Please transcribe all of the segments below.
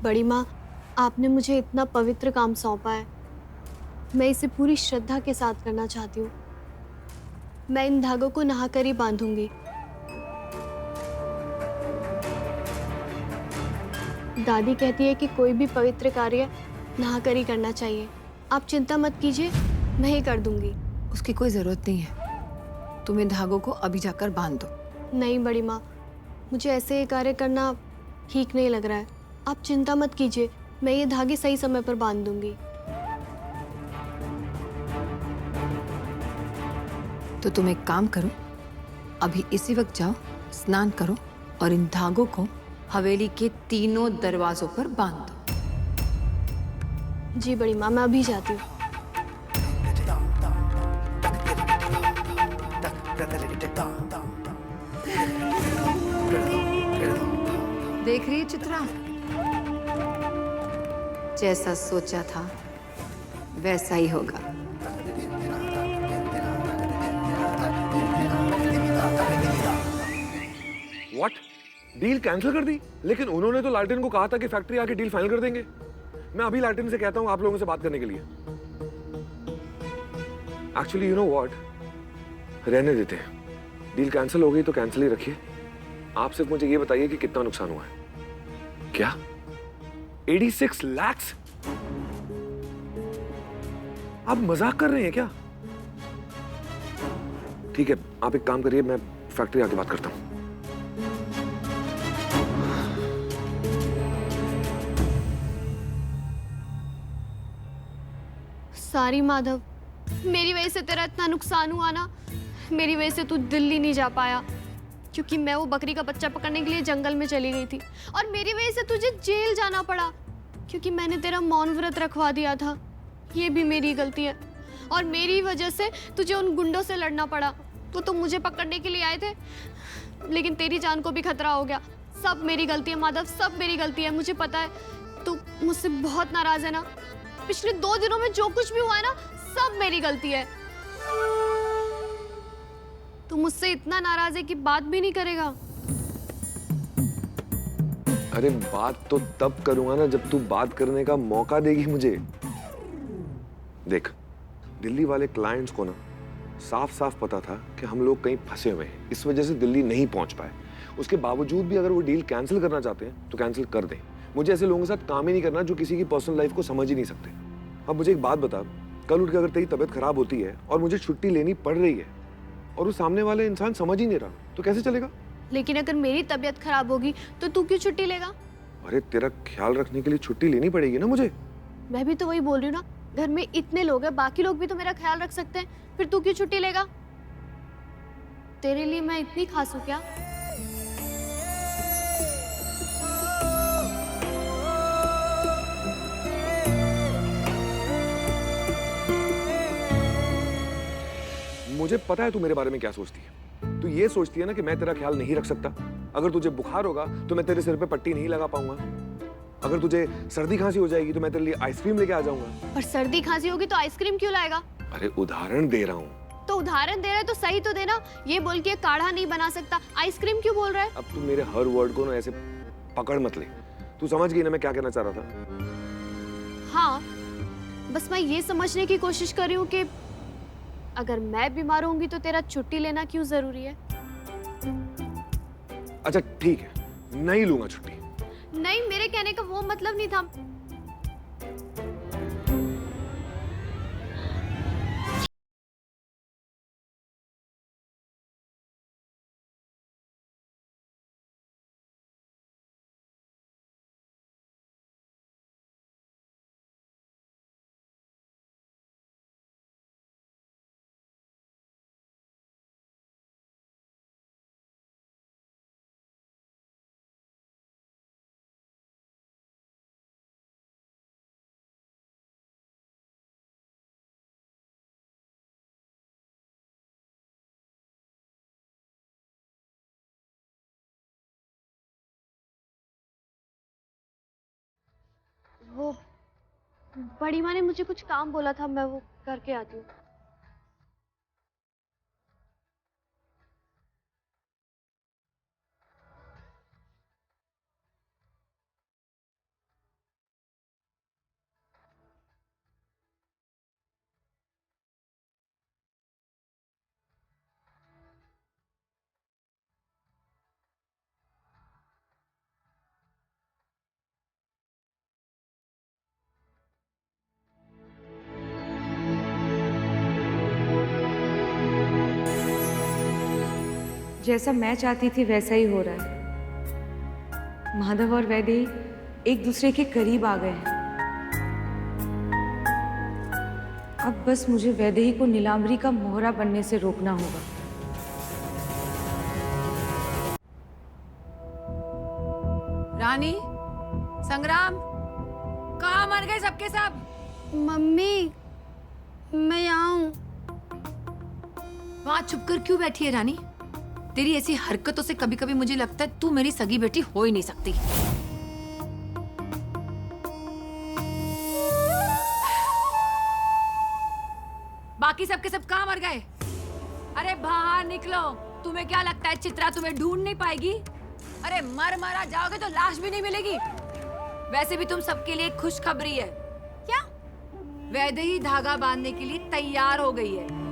बड़ी माँ, आपने मुझे इतना पवित्र काम सौंपा है। मैं इसे पूरी श्रद्धा के साथ करना चाहती हूँ। मैं इन धागों को नहाकर ही बांधूंगी। दादी कहती है कि कोई भी पवित्र कार्य नहाकर ही करना चाहिए। आप चिंता मत कीजिए, मैं ही कर दूंगी। उसकी कोई जरूरत नहीं है। तुम इन धागों को अभी जाकर बांध दो। नहीं बड़ी माँ, मुझे ऐसे ये कार्य करना ठीक नहीं लग रहा है। आप चिंता मत कीजिए, मैं ये धागे सही समय पर बांध दूंगी। तो तुम एक काम करो, अभी इसी वक्त जाओ, स्नान करो और इन धागों को हवेली के तीनों दरवाजों पर बांध दो। जी बड़ी माँ, मैं अभी जाती हूँ। देख रही है चित्रा, जैसा सोचा था वैसा ही होगा। व्हाट? डील कैंसिल कर दी? लेकिन उन्होंने तो लालटेन को कहा था कि फैक्ट्री आके डील फाइनल कर देंगे। मैं अभी लालटेन से कहता हूँ आप लोगों से बात करने के लिए। एक्चुअली यू नो व्हाट, रहने देते हैं। डील कैंसिल हो गई तो कैंसिल ही रखिए। आप सिर्फ मुझे ये बताइए कि कितना नुकसान हुआ है। क्या 86 लाख? आप मजाक कर रहे हैं क्या? ठीक है, आप एक काम करिए, मैं फैक्ट्री आके बात करता हूं। सारी माधव, मेरी वजह से तेरा इतना नुकसान हुआ ना। मेरी वजह से तू दिल्ली नहीं जा पाया, क्योंकि मैं वो बकरी का बच्चा पकड़ने के लिए जंगल में चली गई थी। और मेरी वजह से तुझे जेल जाना पड़ा, क्योंकि मैंने तेरा मौन व्रत रखवा दिया था। ये भी मेरी गलती है। और मेरी वजह से तुझे उन गुंडों से लड़ना पड़ा। वो तो मुझे पकड़ने के लिए आए थे, लेकिन तेरी जान को भी खतरा हो गया। सब मेरी गलती है माधव, सब मेरी गलती है। मुझे पता है तू मुझसे बहुत नाराज है ना। पिछले 2 दिनों में जो कुछ भी हुआ है ना, सब मेरी गलती है। तू मुझसे इतना नाराज है कि बात भी नहीं करेगा। अरे बात तो तब करूंगा ना जब तू बात करने का मौका देगी मुझे। देख, दिल्ली वाले क्लाइंट्स को ना साफ साफ पता था कि हम लोग कहीं फंसे हुए हैं, इस वजह से दिल्ली नहीं पहुंच पाए। उसके बावजूद भी अगर वो डील कैंसिल करना चाहते हैं तो कैंसिल कर दें। मुझे ऐसे लोगों के साथ काम ही नहीं करना जो किसी की पर्सनल लाइफ को समझ ही नहीं सकते। अब मुझे एक बात बता, कल उठ के अगर तेरी तबीयत खराब होती है और मुझे छुट्टी लेनी पड़ रही है और उस सामने वाले इंसान समझ ही नहीं रहा, तो कैसे चलेगा? लेकिन अगर मेरी तबीयत खराब होगी तो तू क्यों छुट्टी लेगा? अरे तेरा ख्याल रखने के लिए छुट्टी लेनी पड़ेगी ना मुझे। मैं भी तो वही बोल रही हूँ ना, घर में इतने लोग हैं, बाकी लोग भी तो मेरा ख्याल रख सकते हैं। फिर तू क्यों छुट्टी लेगा? तेरे लिए मैं इतनी खास हूँ क्या? मुझे पता है तू मेरे बारे में क्या सोचती है। तू ये सोचती है ना कि मैं तेरा ख्याल नहीं रख सकता। अगर तुझे बुखार होगा तो मैं तेरे सिर पे पट्टी नहीं लगा पाऊंगा। अगर तुझे सर्दी खांसी हो जाएगी तो मैं तेरे लिए आइसक्रीम लेके आ जाऊंगा। पर सर्दी खांसी होगी तो आइसक्रीम क्यों लाएगा? अरे उदाहरण दे रहा हूँ। तो उदाहरण दे रहा है तो सही तो देना। ये बोल के काढ़ा नहीं बना सकता, आइसक्रीम क्यों बोल रहा है? अब तू मेरे हर वर्ड को ना ऐसे पकड़ मत ले। तू समझ गई ना मैं क्या कहना चाह रहा था? हाँ, बस मैं ये समझने की कोशिश कर रही हूँ कि अगर मैं बीमार होंगी तो तेरा छुट्टी लेना क्यों जरूरी है? अच्छा ठीक है, नहीं लूंगा छुट्टी। नहीं, मेरे कहने का वो मतलब नहीं था। वो बड़ी माँ ने मुझे कुछ काम बोला था, मैं वो करके आती हूँ। जैसा मैं चाहती थी वैसा ही हो रहा है। माधव और वैदेही एक दूसरे के करीब आ गए हैं। अब बस मुझे वैदेही को नीलांबरी का मोहरा बनने से रोकना होगा। रानी, संग्राम, कहाँ मर गए सबके सब? मम्मी, मैं यहाँ हूँ। वहां छुप कर क्यों बैठी है रानी? तेरी ऐसी हरकतों से कभी कभी मुझे लगता है तू मेरी सगी बेटी हो ही नहीं सकती। बाकी सबके सब कहाँ मर गए? अरे बाहर निकलो। तुम्हें क्या लगता है चित्रा तुम्हें ढूंढ नहीं पाएगी? अरे मर मरा जाओगे तो लाश भी नहीं मिलेगी। वैसे भी तुम सबके लिए खुशखबरी है। क्या? वैदेही धागा बांधने के लिए तैयार हो गई है।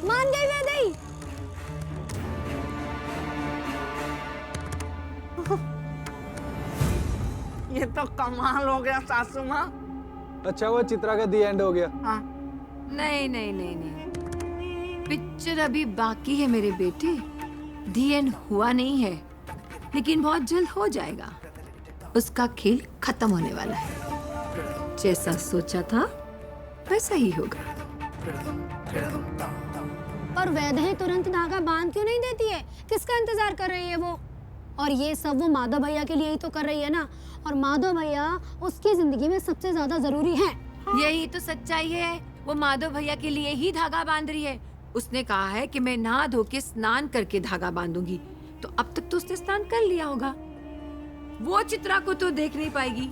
मान गई वैदेही। ये तो कमाल हो गया सासू माँ। अच्छा वो चित्रा का दी एंड हो गया। हाँ। नहीं नहीं नहीं नहीं, पिक्चर अभी बाकी है मेरे बेटे। दी एंड हुआ नहीं है, लेकिन बहुत जल्द हो जाएगा। उसका खेल खत्म होने वाला है। जैसा सोचा था वैसा ही होगा। पर वैदेही तुरंत धागा बांध क्यों नहीं देती है? किसका इंतजार कर रही है वो? और ये सब वो माधव भैया के लिए ही तो कर रही है ना। और माधव भैया उसकी जिंदगी में सबसे ज्यादा जरूरी है। यही तो सच्चाई है। वो माधव भैया के लिए ही धागा बांध रही है। उसने कहा है कि मैं नहा धो के स्नान करके धागा बांधूंगी। तो अब तक तो उसने स्नान कर लिया होगा। वो चित्रा को तो देख नहीं पाएगी।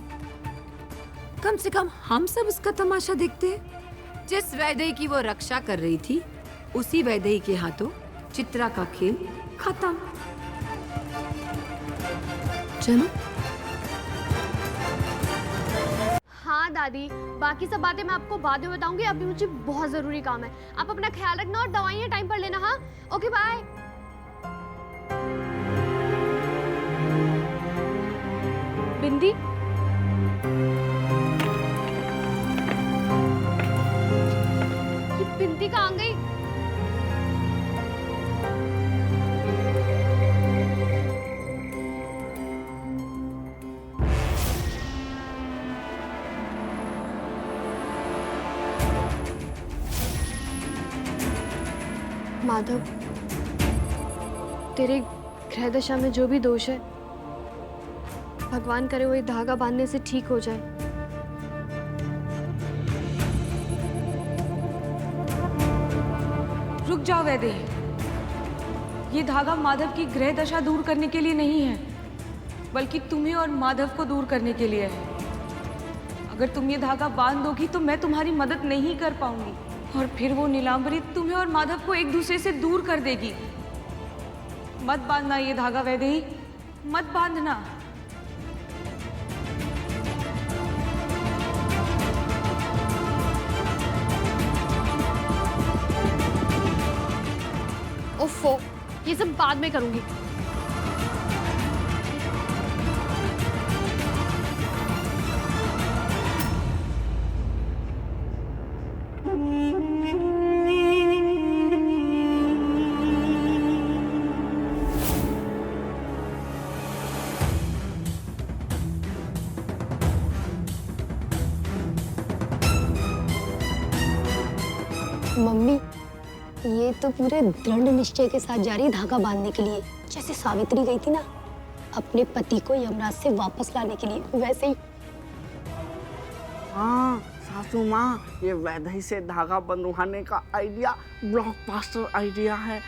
कम से कम हम सब उसका तमाशा देखते हैं। जिस वैदेही की वो रक्षा कर रही थी, उसी वैदेही के हाथों चित्रा का खेल खत्म। चलो। हाँ दादी, बाकी सब बातें मैं आपको बाद में बताऊंगी। अभी मुझे बहुत जरूरी काम है। आप अपना ख्याल रखना और दवाइयाँ टाइम पर लेना। हाँ, ओके, बाय। बिंदी, ये बिंदी कहाँ गई? माधव, तेरे ग्रह दशा में जो भी दोष है, भगवान करे वो ये धागा बांधने से ठीक हो जाए। रुक जाओ वैदेही। ये धागा माधव की ग्रह दशा दूर करने के लिए नहीं है, बल्कि तुम्हें और माधव को दूर करने के लिए है। अगर तुम ये धागा बांध दोगी तो मैं तुम्हारी मदद नहीं कर पाऊंगी, और फिर वो नीलांबरी तुम्हें और माधव को एक दूसरे से दूर कर देगी। मत बांधना ये धागा वैदेही, मत बांधना। ओफो, ये सब बाद में करूंगी। मम्मी, ये तो पूरे दृढ़ निश्चय के साथ जा रही धागा बांधने के लिए। जैसे सावित्री गई थी ना अपने पति को यमराज से वापस लाने के लिए, वैसे ही। हाँ सासू माँ, ये वैदेही से धागा बंधवाने का आइडिया ब्लॉकबस्टर आइडिया है।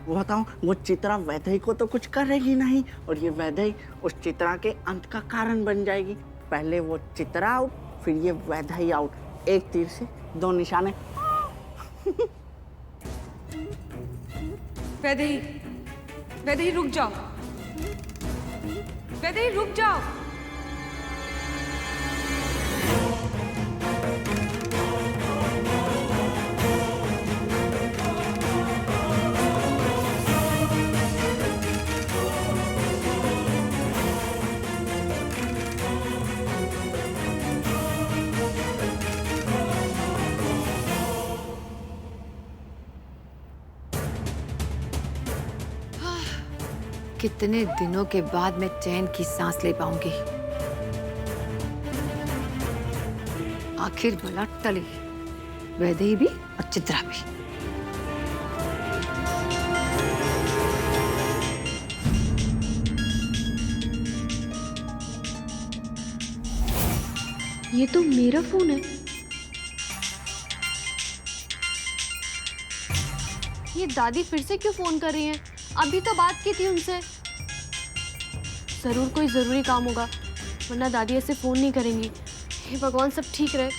वो बताऊं, वो चित्रा वैदेही को तो कुछ करेगी नहीं, और ये वैदेही उस चित्रा के अंत का कारण बन जाएगी। पहले वो चित्रा आउट, फिर ये वैदेही आउट। एक तीर से दो निशाने। वैदेही, वैदेही रुक जाओ। वैदेही रुक जाओ। कितने दिनों के बाद मैं चैन की सांस ले पाऊंगी। आखिर भला टली वैदेही भी और चित्रा भी। ये तो मेरा फोन है। ये दादी फिर से क्यों फोन कर रही हैं? अभी तो बात की थी उनसे। जरूर कोई जरूरी काम होगा, वरना दादी ऐसे फोन नहीं करेंगी। हे भगवान, सब ठीक रहे।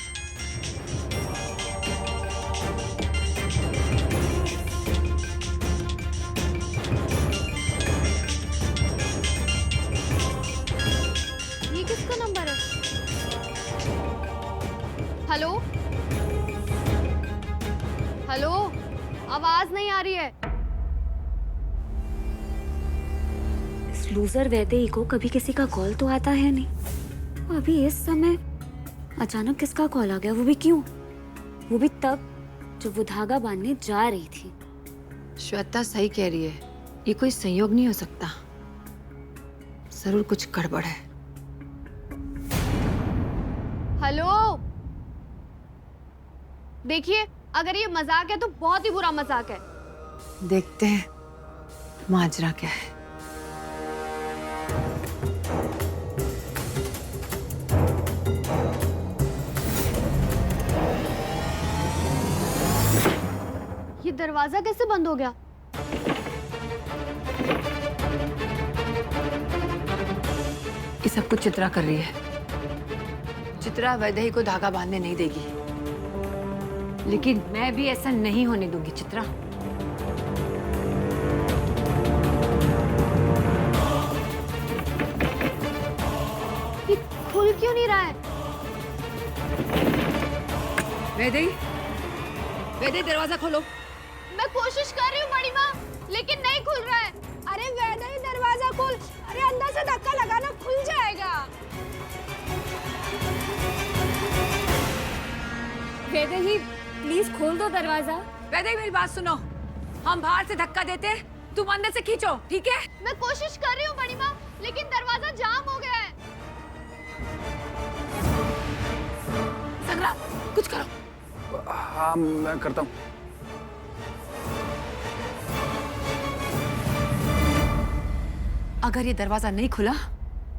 ये किसका नंबर है? हेलो हेलो, आवाज नहीं आ रही है। इस लूजर वैदेही को कभी किसी का कॉल तो आता है नहीं। अभी इस समय अचानक किसका कॉल आ गया, वो भी क्यों? वो भी तब जब वो धागा बांधने जा रही थी। श्वेता सही कह रही है, ये कोई संयोग नहीं हो सकता। जरूर कुछ गड़बड़ है। हेलो, देखिए, अगर ये मजाक है तो बहुत ही बुरा मजाक है। देखते हैं माजरा क्या है। ये दरवाजा कैसे बंद हो गया? ये सब कुछ चित्रा कर रही है। चित्रा वैदेही को धागा बांधने नहीं देगी, लेकिन मैं भी ऐसा नहीं होने दूंगी। चित्रा, ये खुल क्यों नहीं रहा है? वैदेही, वैदेही दरवाजा खोलो। मैं कोशिश कर रही हूँ बड़ी माँ, लेकिन नहीं खुल रहा है। अरे वैदेही, दरवाजा खोल। अरे अंदर से धक्का लगाना, खुल जाएगा। वैदेही, प्लीज खोल दो दरवाजा। वैदेही, मेरी बात सुनो। हम बाहर से धक्का देते, तुम अंदर से खींचो, ठीक है? मैं कोशिश कर रही हूँ बड़ी माँ, लेकिन दरवाजा जाम हो गया है। संग्राम, कुछ करो। हाँ मैं करता हूँ। अगर ये दरवाजा नहीं खुला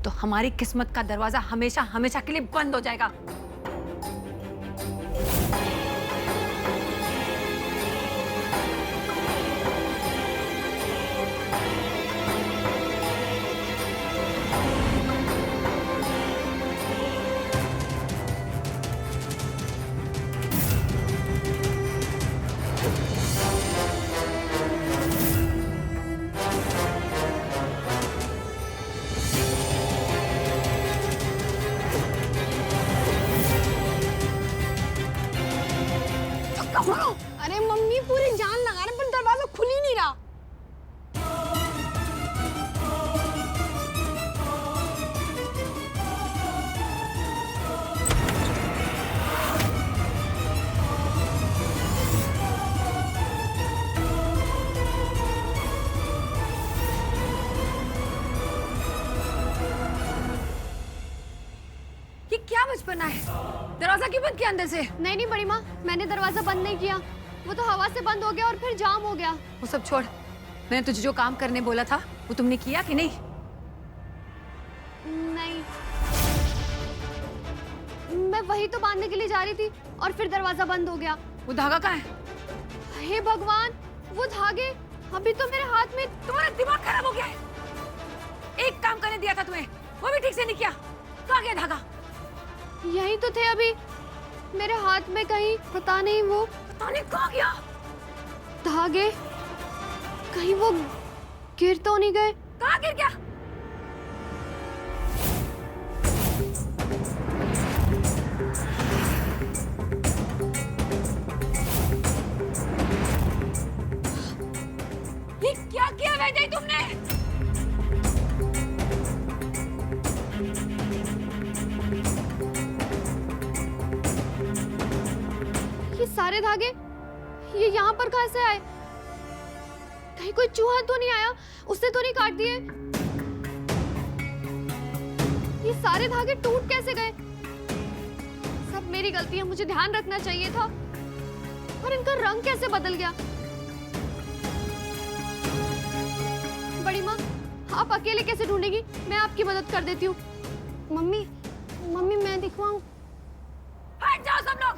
तो हमारी किस्मत का दरवाजा हमेशा हमेशा के लिए बंद हो जाएगा। अरे मम्मी, पूरी जान लगा रहे पर दरवाजा खुल ही नहीं रहा। ये क्या बचपना है? दरवाजा क्यों बंद किया अंदर से? नहीं नहीं बड़ी माँ, मैंने दरवाजा बंद नहीं किया। वो तो हवा से बंद हो गया और फिर जाम हो गया। वो सब छोड़, मैंने तुझे जो काम करने बोला था वो तुमने किया कि नहीं? नहीं, मैं वही तो बांधने के लिए जा रही थी और फिर दरवाजा बंद हो गया। वो धागा कहाँ है? हे भगवान, वो धागे अभी तो मेरे हाथ में। तुम्हारा दिमाग खराब हो गया है। एक काम करने दिया था तुम्हें, वो भी ठीक से नहीं किया। कहाँ गया धागा? यही तो थे अभी मेरे हाथ में कहीं। पता नहीं वो पता नहीं कहाँ गया। धागे कहीं वो गिर तो नहीं गए? कहाँ गिर गया? ये क्या किया वैदेही तुमने? ये सारे धागे ये यहाँ पर कहाँ से आए? कहीं कोई चूहा तो नहीं आया, उसने तो नहीं काट दिए? ये सारे धागे टूट कैसे गए? सब मेरी गलती है, मुझे ध्यान रखना चाहिए था। और इनका रंग कैसे बदल गया? बड़ी माँ, आप अकेले कैसे ढूंढेगी? मैं आपकी मदद कर देती हूँ। मम्मी मम्मी मैं दिखवाऊं? हट जाओ सब लोग।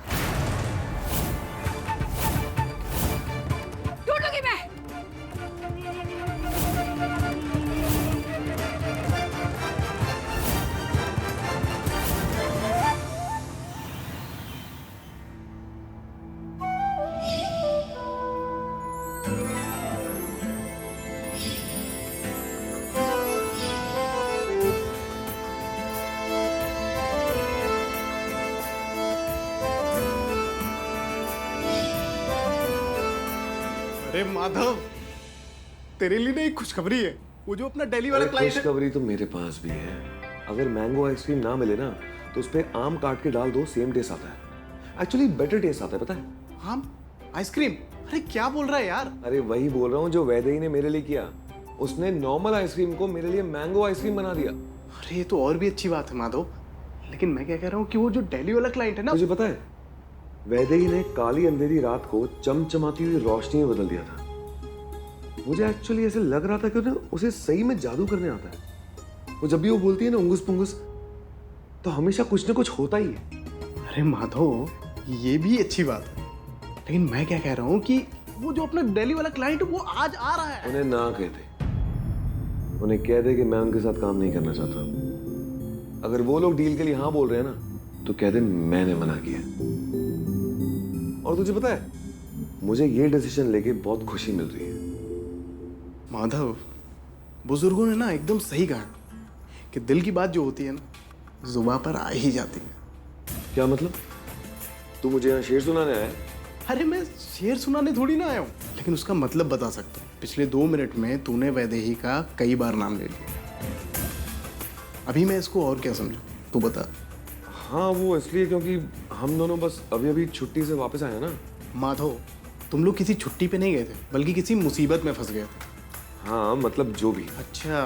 ढूंढूंगी मैं। अरे माधव, तेरे लिए ना एक खुशखबरी है। वो जो अपना दिल्ली वाला अरे क्लाइंट है। खुशखबरी तो मेरे पास भी है। अगर मैंगो आइसक्रीम ना मिले ना तो उस पे आम काट के डाल दो, सेम टेस्ट आता है। एक्चुअली बेटर टेस्ट आता है, पता है? हाँ, आइसक्रीम? अरे क्या बोल रहा है यार? अरे वही बोल रहा हूँ जो वैदेही ने मेरे लिए किया। उसने नॉर्मल आइसक्रीम को मेरे लिए मैंगो आइसक्रीम बना दिया। अरे ये तो और भी अच्छी बात है माधव। लेकिन मैं क्या कह रहा हूँ कि वो जो दिल्ली वाला क्लाइंट है ना, तुझे पता है वैदेही ने काली अंधेरी रात को चमचमाती हुई रोशनी में बदल दिया था। मुझे एक्चुअली ऐसे लग रहा था कि उसे सही में जादू करने आता है। वो जब भी वो बोलती है ना उंगुस पुंगुस, तो हमेशा कुछ ना कुछ होता ही है। अरे माधव, ये भी अच्छी बात है। लेकिन मैं क्या कह रहा हूँ कि वो जो अपना दिल्ली वाला क्लाइंट है वो आज आ रहा है। उन्हें ना कहते, उन्हें कह दे कि मैं उनके साथ काम नहीं करना चाहता। अगर वो लोग डील के लिए हाँ बोल रहे हैं ना तो कह दे मैंने मना किया। और तुझे पता है मुझे ये डिसीजन लेके बहुत खुशी मिल रही है। माधव, बुजुर्गों ने ना एकदम सही कहा कि दिल की बात जो होती है ना जुबान पर आ ही जाती है। क्या मतलब? तू मुझे यहाँ शेर सुनाने आया है? अरे मैं शेर सुनाने थोड़ी ना आया हूँ, लेकिन उसका मतलब बता सकता हूँ। पिछले 2 मिनट में तूने वैदेही का कई बार नाम ले लिया। अभी मैं इसको और क्या समझूं, तू बता। हाँ वो इसलिए क्योंकि हम दोनों बस अभी अभी छुट्टी से वापस आए ना। माधव, तुम लोग किसी छुट्टी पे नहीं गए थे, बल्कि किसी मुसीबत में फंस गए थे। हाँ मतलब जो भी। अच्छा,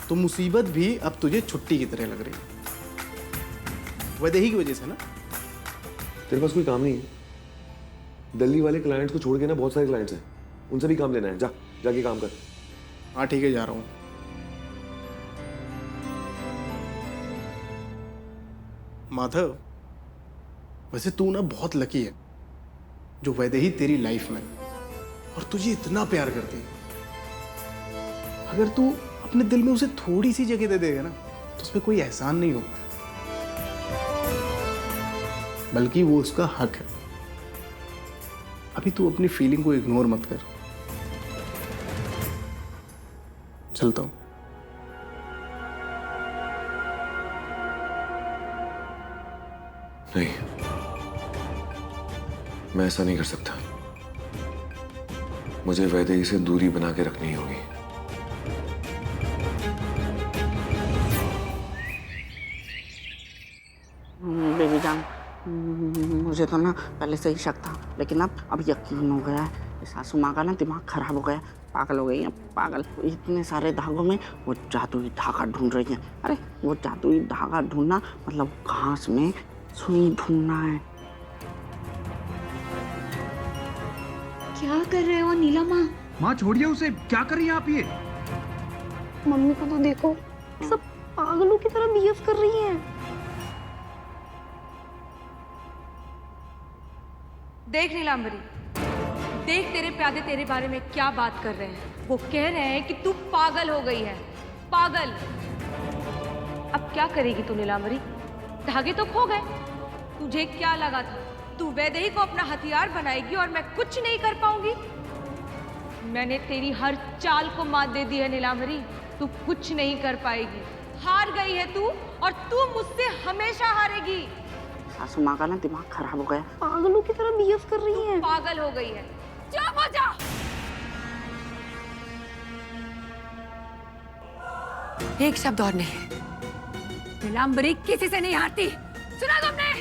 तो मुसीबत भी अब तुझे छुट्टी की तरह लग रही है, वैदेही की वजह से ना? तेरे पास कोई काम नहीं है? दिल्ली वाले क्लाइंट्स को छोड़ के ना बहुत सारे क्लाइंट्स हैं, उनसे भी काम लेना है। जाके काम कर। हाँ ठीक है, जा रहा हूँ। माधव, वैसे तू ना बहुत लकी है जो वैदेही तेरी लाइफ में और तुझे इतना प्यार करती है। अगर तू अपने दिल में उसे थोड़ी सी जगह दे देगा ना तो उसमें कोई एहसान नहीं होगा, बल्कि वो उसका हक है। अभी तू अपनी फीलिंग को इग्नोर मत कर। चलता हूं। नहीं, मैं ऐसा नहीं कर सकता। मुझे वैदेही से दूरी बना के रखनी होगी। बेबी जान, मुझे तो ना पहले से ही शक था, लेकिन अब यकीन हो गया है। सासू माँ का ना दिमाग खराब हो गया, पागल हो गई है, पागल। इतने सारे धागों में वो जादुई धागा ढूंढ रही है। अरे वो जादुई धागा ढूंढना मतलब घास में सुई ढूंढना है। क्या कर रहे हो नीला माँ? माँ छोड़िए उसे, क्या कर रही हैं आप ये? मम्मी को तो देखो, सब पागलों की तरह बिहेव कर रही है। देख नीलांबरी, देख तेरे प्यादे तेरे बारे में क्या बात कर रहे हैं। वो कह रहे हैं कि तू पागल हो गई है, पागल। अब क्या करेगी तू नीलांबरी? धागे तो खो गए। तुझे क्या लगा था तू वैदेही को अपना हथियार बनाएगी और मैं कुछ नहीं कर पाऊंगी? मैंने तेरी हर चाल को मात दे दी है नीलांबरी, तू कुछ नहीं कर पाएगी। हार गई है तू, और तू मुझसे हमेशा हारेगी। सासू माँ का ना दिमाग खराब हो गया, पागलों की तरह बिहेव कर रही है। पागल हो गई है। चुप हो जा। एक शब्द और नहीं। नीलांबरी किसी से नहीं हारती, सुना तुमने?